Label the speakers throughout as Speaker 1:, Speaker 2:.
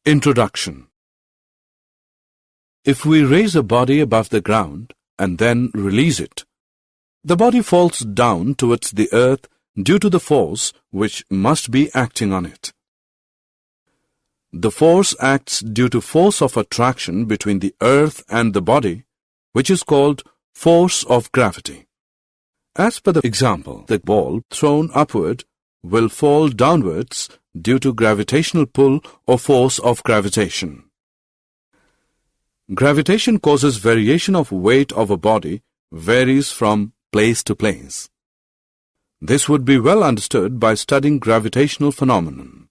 Speaker 1: Introduction. If we raise a body above the ground and then release it, the body falls down towards the earth due to the force which must be acting on it. The force acts due to force of attraction between the earth and the body, which is called force of gravity. As per the example, the ball thrown upward will fall downwards due to gravitational pull or force of gravitation. Gravitation causes variation of weight of a body varies from place to place. This would be well understood by studying gravitational phenomenon.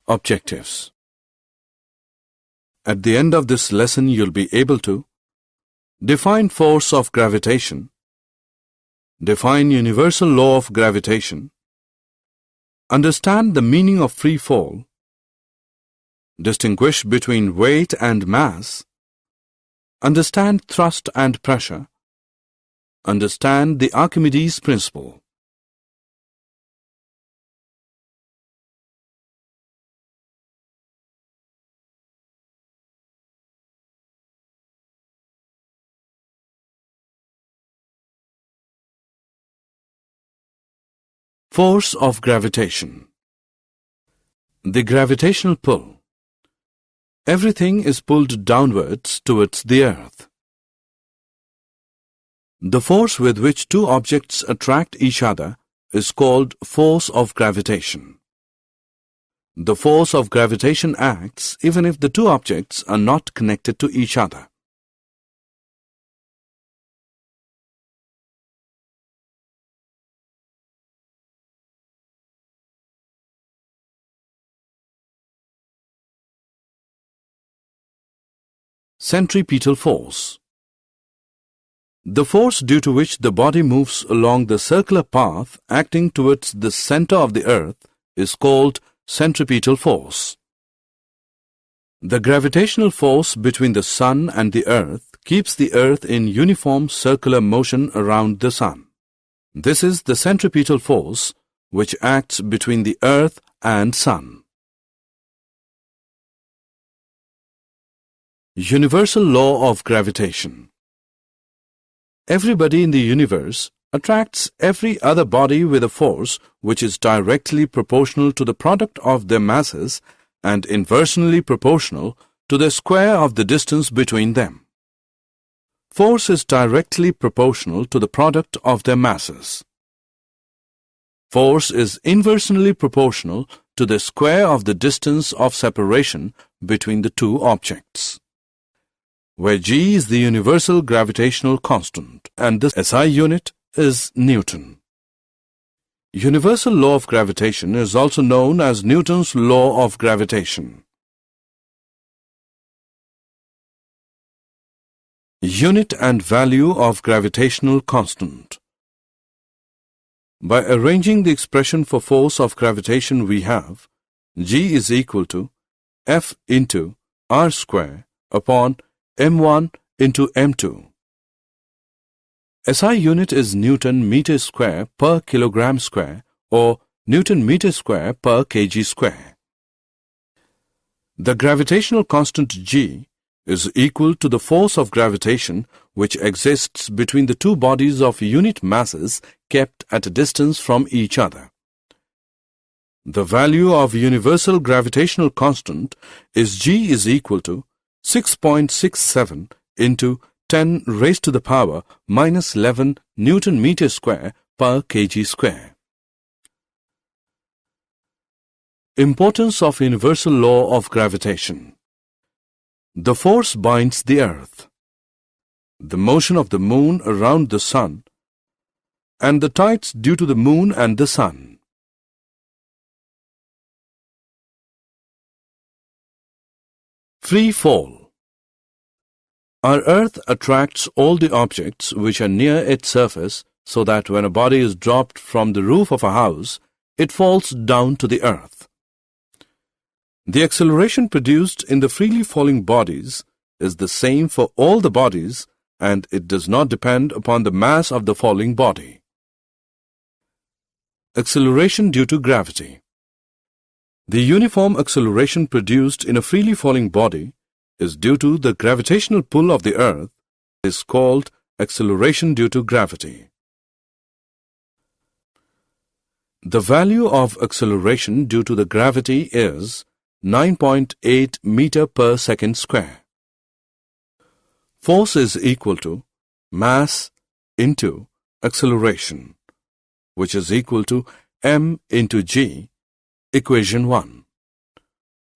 Speaker 1: Objectives. At the end of this lesson, you'll be able to define force of gravitation, define universal law of gravitation, understand the meaning of free fall, distinguish between weight and mass, understand thrust and pressure, understand the Archimedes principle. Force of gravitation. The gravitational pull. Everything is pulled downwards towards the earth. The force with which two objects attract each other is called force of gravitation. The force of gravitation acts even if the two objects are not connected to each other. Centripetal force. The force due to which the body moves along the circular path acting towards the center of the earth is called centripetal force. The gravitational force between the sun and the earth keeps the earth in uniform circular motion around the sun. This is the centripetal force which acts between the earth and sun. Universal law of gravitation. Everybody in the universe attracts every other body with a force which is directly proportional to the product of their masses and inversely proportional to the square of the distance between them. Force is directly proportional to the product of their masses. Force is inversely proportional to the square of the distance of separation between the two objects, where g is the universal gravitational constant and the SI unit is Newton. Universal law of gravitation is also known as Newton's law of gravitation. Unit and value of gravitational constant. By arranging the expression for force of gravitation, we have g is equal to F into r square upon m1 into m2. SI unit is Newton meter square per kilogram square or Newton meter square per kg square. The gravitational constant g is equal to the force of gravitation which exists between the two bodies of unit masses kept at a distance from each other. The value of universal gravitational constant is g is equal to 6.67 into 10 raised to the power minus 11 Newton meter square per kg square. Importance of universal law of gravitation. The force binds the earth, the motion of the moon around the sun, and the tides due to the moon and the sun. Free fall. Our earth attracts all the objects which are near its surface so that when a body is dropped from the roof of a house, it falls down to the earth. The acceleration produced in the freely falling bodies is the same for all the bodies and it does not depend upon the mass of the falling body. Acceleration due to gravity. The uniform acceleration produced in a freely falling body is due to the gravitational pull of the earth is called acceleration due to gravity. The value of acceleration due to the gravity is 9.8 meter per second square. Force is equal to mass into acceleration, which is equal to m into g, equation 1.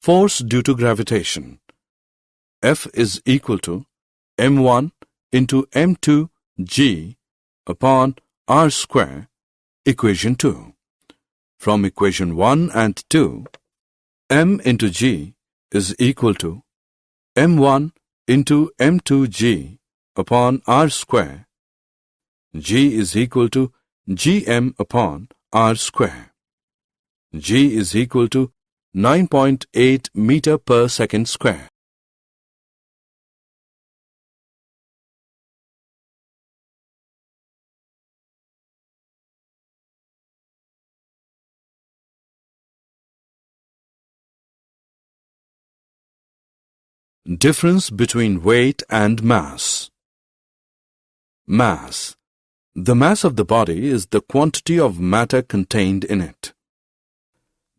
Speaker 1: Force due to gravitation. F is equal to m1 into m2 g upon r square, equation 2. From equation 1 and 2, m into g is equal to m1 into m2 g upon r square. G is equal to gm upon r square. G is equal to 9.8 meter per second square. Difference between weight and mass. Mass. The mass of the body is the quantity of matter contained in it.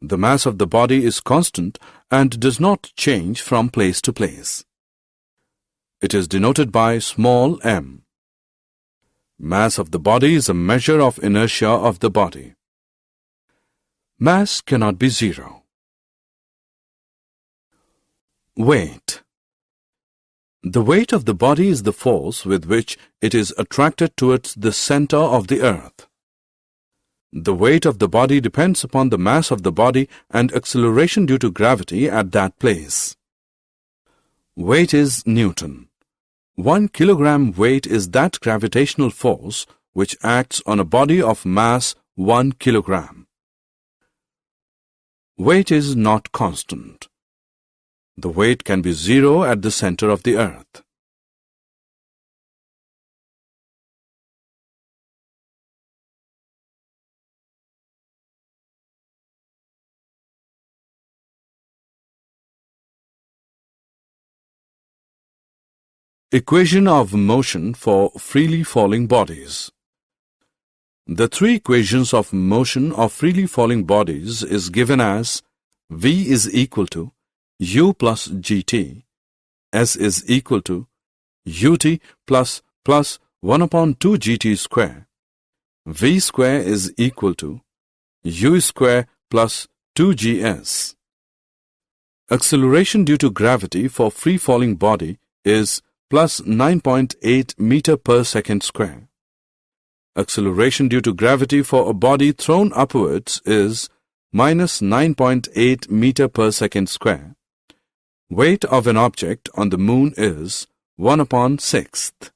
Speaker 1: The mass of the body is constant and does not change from place to place. It is denoted by small m. Mass of the body is a measure of inertia of the body. Mass cannot be zero. Weight. The weight of the body is the force with which it is attracted towards the center of the earth. The weight of the body depends upon the mass of the body and acceleration due to gravity at that place. Weight is Newton. 1 kilogram weight is that gravitational force which acts on a body of mass 1 kilogram. Weight is not constant. The weight can be zero at the center of the earth. Equation of motion for freely falling bodies. The three equations of motion of freely falling bodies is given as V is equal to U plus GT, S is equal to UT plus 1 upon 2 GT square, V square is equal to U square plus 2GS. Acceleration due to gravity for free falling body is plus 9.8 meter per second square. Acceleration due to gravity for a body thrown upwards is minus 9.8 meter per second square. Weight of an object on the moon is 1 upon 6th.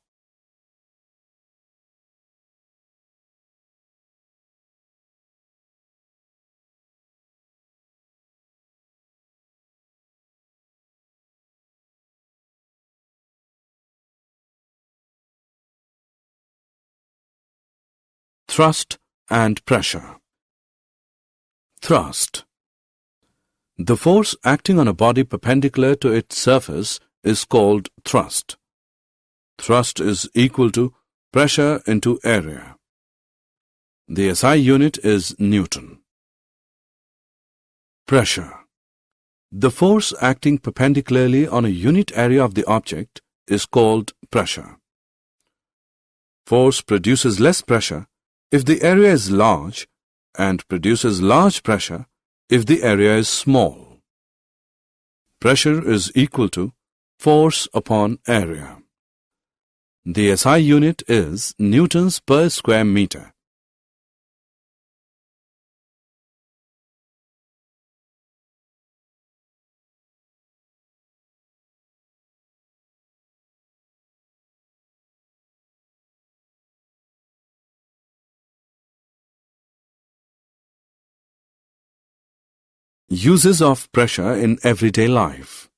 Speaker 1: Thrust and pressure. Thrust. The force acting on a body perpendicular to its surface is called thrust. Thrust is equal to pressure into area. The SI unit is Newton. Pressure. The force acting perpendicularly on a unit area of the object is called pressure. Force produces less pressure if the area is large and produces large pressure if the area is small. Pressure is equal to force upon area. The SI unit is newtons per square meter. Uses of pressure in everyday life.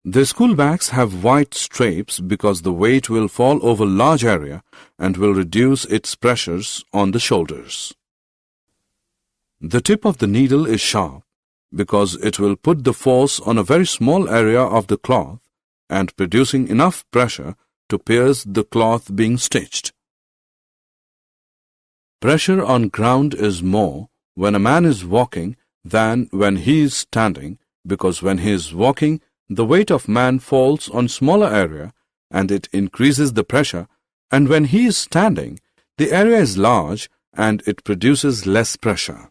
Speaker 1: The school bags have white stripes because the weight will fall over large area and will reduce its pressures on the shoulders. The tip of the needle is sharp because it will put the force on a very small area of the cloth and producing enough pressure to pierce the cloth being stitched. Pressure on ground is more when a man is walking than when he is standing, because when he is walking, the weight of man falls on smaller area and it increases the pressure, and when he is standing, the area is large and it produces less pressure.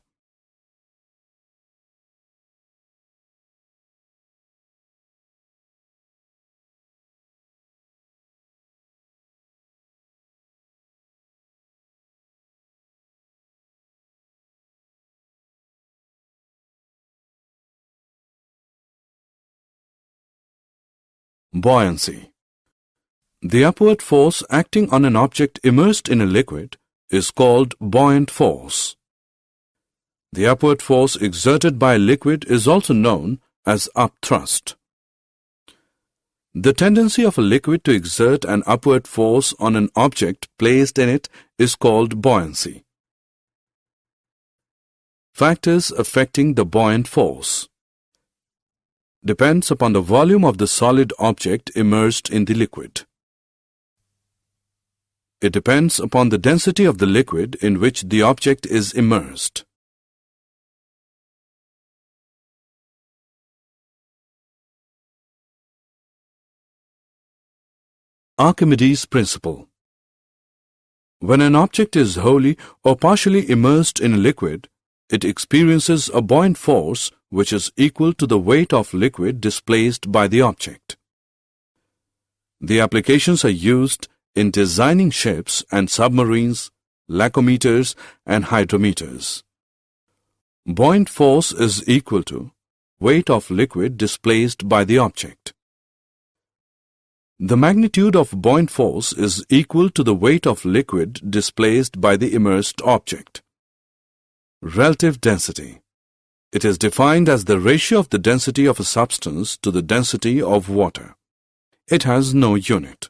Speaker 1: Buoyancy. The upward force acting on an object immersed in a liquid is called buoyant force. The upward force exerted by a liquid is also known as upthrust. The tendency of a liquid to exert an upward force on an object placed in it is called buoyancy. Factors affecting the buoyant force depends upon the volume of the solid object immersed in the liquid. It depends upon the density of the liquid in which the object is immersed. Archimedes' principle. When an object is wholly or partially immersed in a liquid, it experiences a buoyant force which is equal to the weight of liquid displaced by the object. The applications are used in designing ships and submarines, lacometers and hydrometers. Buoyant force is equal to weight of liquid displaced by the object. The magnitude of buoyant force is equal to the weight of liquid displaced by the immersed object. Relative density. It is defined as the ratio of the density of a substance to the density of water. It has no unit.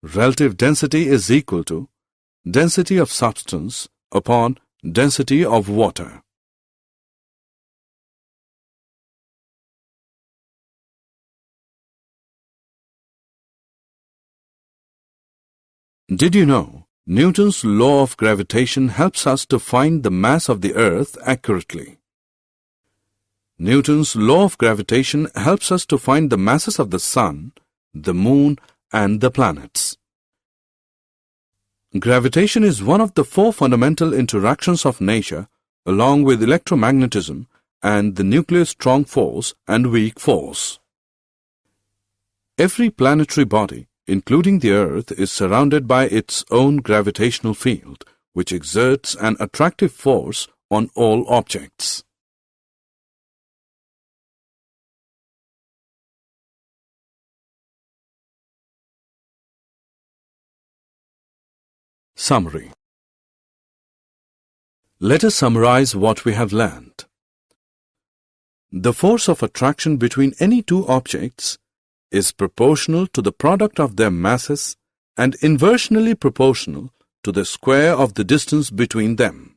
Speaker 1: Relative density is equal to density of substance upon density of water. Did you know Newton's law of gravitation helps us to find the mass of the earth accurately? Newton's law of gravitation helps us to find the masses of the sun, the moon, and the planets. Gravitation is one of the four fundamental interactions of nature, along with electromagnetism and the nuclear strong force and weak force. Every planetary body, including the Earth, is surrounded by its own gravitational field, which exerts an attractive force on all objects. Summary. Let us summarize what we have learned. The force of attraction between any two objects is proportional to the product of their masses and inversely proportional to the square of the distance between them.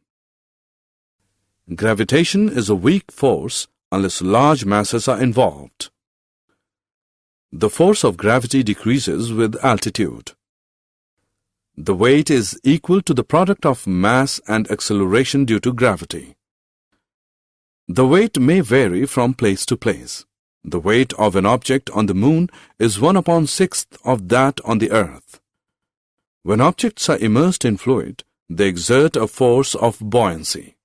Speaker 1: Gravitation is a weak force unless large masses are involved. The force of gravity decreases with altitude. The weight is equal to the product of mass and acceleration due to gravity. The weight may vary from place to place. The weight of an object on the moon is 1/6 of that on the earth. When objects are immersed in fluid, they exert a force of buoyancy.